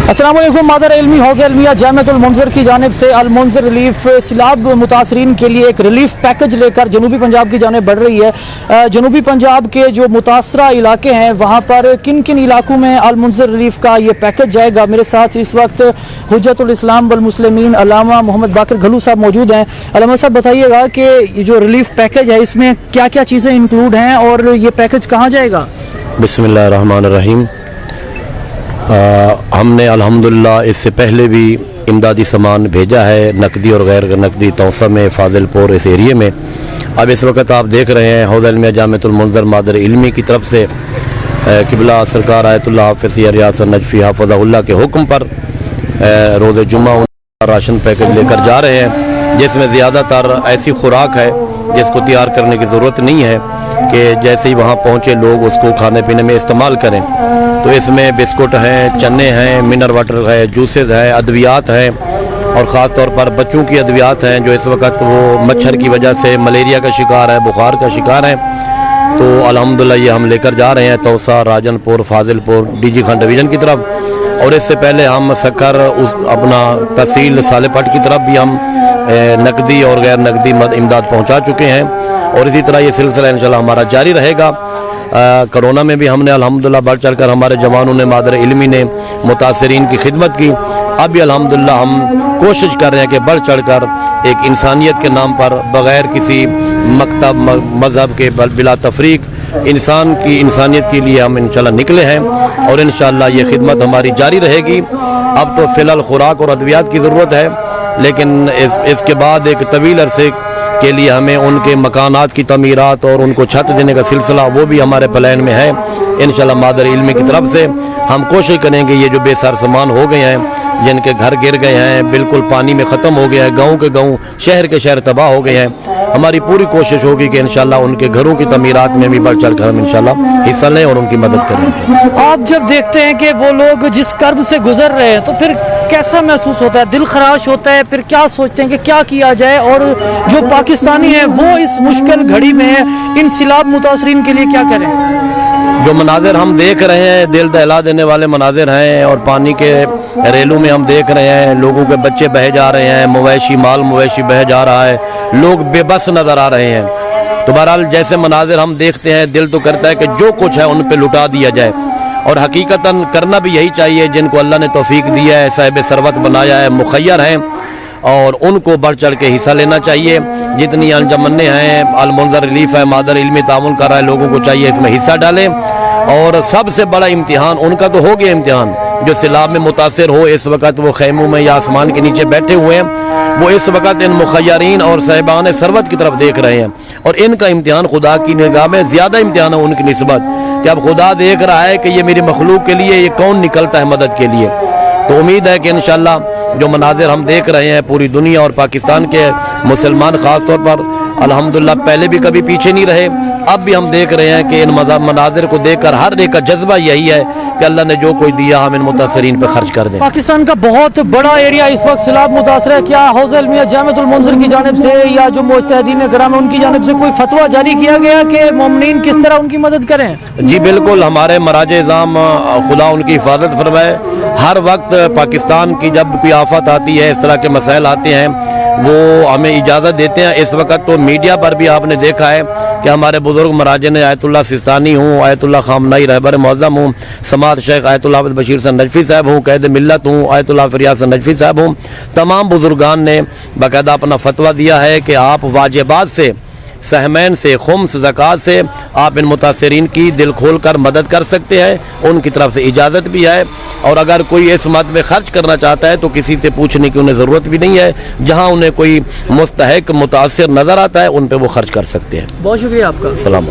अस्सलाम वालेकुम। मादर इल्मी हौज़ इल्मिया जामिअतुल मुनज़िर की जानिब से अल मुनज़िर रिलीफ सैलाब मुतासरीन के लिए एक रिलीफ पैकेज लेकर जनूबी पंजाब की जानिब बढ़ रही है। जनूबी पंजाब के जो मुतासरा इलाके हैं वहाँ पर किन किन इलाकों में अल मुनज़िर रिलीफ का ये पैकेज जाएगा। मेरे साथ इस वक्त हुज्जतुल इस्लाम वल मुस्लिमीन अल्लामा मोहम्मद बाकर घल्लू साहब मौजूद हैं। अल्लामा साहब बताइएगा कि ये जो रिलीफ पैकेज है इसमें क्या क्या चीज़ें इंक्लूड हैं और ये पैकेज कहाँ जाएगा। बिस्मिल्लाहिर्रहमानिर्रहीम। हमने अल्हम्दुलिल्लाह इससे पहले भी इमदादी सामान भेजा है नकदी और गैर नकदी तौसा में, फाजिलपुर, इस एरिए में। अब इस वक्त आप देख रहे हैं हौज़ इल्मिया जामिअतुल मुनज़िर मादर इल्मी की तरफ से क़िबला सरकार आयतुल्लाह हाफ़िज़ रियासत नजफ़ी हाफ़िज़हुल्लाह के हुक्म पर रोज़ जुम्मा राशन पैकेज लेकर जा रहे हैं, जिसमें ज़्यादातर ऐसी खुराक है जिसको तैयार करने की ज़रूरत नहीं है कि जैसे ही वहाँ पहुँचे लोग उसको खाने पीने में इस्तेमाल करें। तो इसमें बिस्कुट हैं, चने हैं, मिनरल वाटर है, जूसेस है, अद्वियात हैं और ख़ास तौर पर बच्चों की अद्वियात हैं जो इस वक्त वो मच्छर की वजह से मलेरिया का शिकार है, बुखार का शिकार है। तो अल्हम्दुलिल्लाह ये हम लेकर जा रहे हैं तौसा, राजनपुर, फाजिलपुर, डीजी खान डिवीज़न की तरफ। और इससे पहले हम सकर उस अपना तहसील सालेपट की तरफ भी हम नकदी और गैर नकदी इमदाद पहुँचा चुके हैं और इसी तरह ये सिलसिला इंशाल्लाह हमारा जारी रहेगा। कोरोना में भी हमने अल्हम्दुलिल्लाह बढ़ चढ़ कर हमारे जवानों ने, मादर इल्मी ने मुतासरीन की खिदमत की। अब भी अल्हम्दुलिल्लाह हम कोशिश कर रहे हैं कि बढ़ चढ़ कर एक इंसानियत के नाम पर बग़ैर किसी मकतब मज़हब के बिला तफरीक इंसान की इंसानियत के लिए हम इंशाल्लाह निकले हैं और इंशाल्लाह ये खिदमत हमारी जारी रहेगी। अब तो फ़िलहाल खुराक और अद्वियात की ज़रूरत है, लेकिन इसके बाद एक तवील अरसे के लिए हमें उनके मकानात की तमीरात और उनको छत देने का सिलसिला वो भी हमारे प्लान में है। इंशाल्लाह मादर इल्मी की तरफ से हम कोशिश करेंगे ये जो बेसहारा सामान हो गए हैं, जिनके घर गिर गए हैं, बिल्कुल पानी में ख़त्म हो गया है, गाँव के गाँव, शहर के शहर तबाह हो गए हैं, हमारी पूरी कोशिश होगी कि इंशाल्लाह उनके घरों की तमीरात में भी बढ़ चढ़ कर हम इंशाल्लाह हिस्सा लें और उनकी मदद करें। आप जब देखते हैं कि वो लोग जिस कर्ब से गुजर रहे हैं तो फिर कैसा महसूस होता है, दिल खराश होता है, फिर क्या सोचते हैं कि क्या किया जाए और जो पाकिस्तानी हैं वो इस मुश्किल घड़ी में इन सैलाब मुतासरीन के लिए क्या करें। जो मनाजिर हम देख रहे हैं दिल दहला देने वाले मनाजिर हैं और पानी के रेलों में हम देख रहे हैं लोगों के बच्चे बह जा रहे हैं, मवेशी माल मवेशी बह जा रहा है, लोग बेबस नज़र आ रहे हैं। तो बहरहाल जैसे मनाजिर हम देखते हैं दिल तो करता है कि जो कुछ है उन पे लुटा दिया जाए और हकीकतन करना भी यही चाहिए। जिनको अल्लाह ने तौफीक दिया है, साहिब सरवत बनाया है, मुखय्यर हैं और उनको बढ़ चढ़ के हिस्सा लेना चाहिए। जितनी अंजमने हैं, अल मुनज़िर रिलीफ है, मादर इल्मी तामुल कर रहा है, लोगों को चाहिए इसमें हिस्सा डालें। और सबसे बड़ा इम्तिहान उनका तो हो गया इम्तिहान जो सैलाब में मुतासिर हो, इस वक्त वो खैमों में या आसमान के नीचे बैठे हुए हैं, वो इस वक्त इन मुखय्यरीन और साहिबान सरवत की तरफ देख रहे हैं और इनका इम्तिहान खुदा की निगाह में ज़्यादा इम्तिहान है उनकी निस्बत कि अब खुदा देख रहा है कि ये मेरी मखलूक के लिए ये कौन निकलता है मदद के लिए। तो उम्मीद है कि इंशाल्लाह जो मनाजिर हम देख रहे हैं पूरी दुनिया और पाकिस्तान के मुसलमान ख़ास तौर पर अल्हम्दुलिल्लाह पहले भी कभी पीछे नहीं रहे, अब भी हम देख रहे हैं कि इन मनाजिर को देखकर हर एक का जज्बा यही है कि अल्लाह ने जो कोई दिया हम इन मुतासरीन पे खर्च कर दें। पाकिस्तान का बहुत बड़ा एरिया इस वक्त सैलाब मुतासर है, क्या हौज़ इल्मिया जामिअतुल मुनज़िर की जानिब से या जो मुज्तहिदीन किराम है उनकी जानिब से कोई फतवा जारी किया गया कि मोमिनीन किस तरह उनकी मदद करें। जी बिल्कुल, हमारे मराजे इज़ाम खुदा उनकी हिफाजत फरमाए। हर वक्त पाकिस्तान की जब कोई आफत आती है, इस तरह के मसाइल आते हैं, वो हमें इजाज़त देते हैं। इस वक्त तो मीडिया पर भी आपने देखा है कि हमारे बुज़ुर्ग मराजे ने आयतुल्लाह सिस्तानी हूँ, आयतुल्लाह खामनाई रहबर मौज़म हूँ, समात शेख आयतुल्लाह हाफ़िज़ बशीर सन नजफ़ी साहब हूँ, कैद मिल्लत हूँ, आयतुल्लाह फ़रियाद सन नजफ़ी साहब हूँ, तमाम बुज़ुर्गान ने बाकायदा अपना फतवा दिया है कि आप वाजिबात से, सहमैन से, खुम्स, ज़कात से आप इन मुतासरीन की दिल खोल कर मदद कर सकते हैं, उनकी तरफ से इजाज़त भी है। और अगर कोई इस मद में खर्च करना चाहता है तो किसी से पूछने की उन्हें ज़रूरत भी नहीं है, जहाँ उन्हें कोई मुस्तहिक मुतासिर नज़र आता है उन पर वो खर्च कर सकते हैं। बहुत शुक्रिया आपका। सलाम।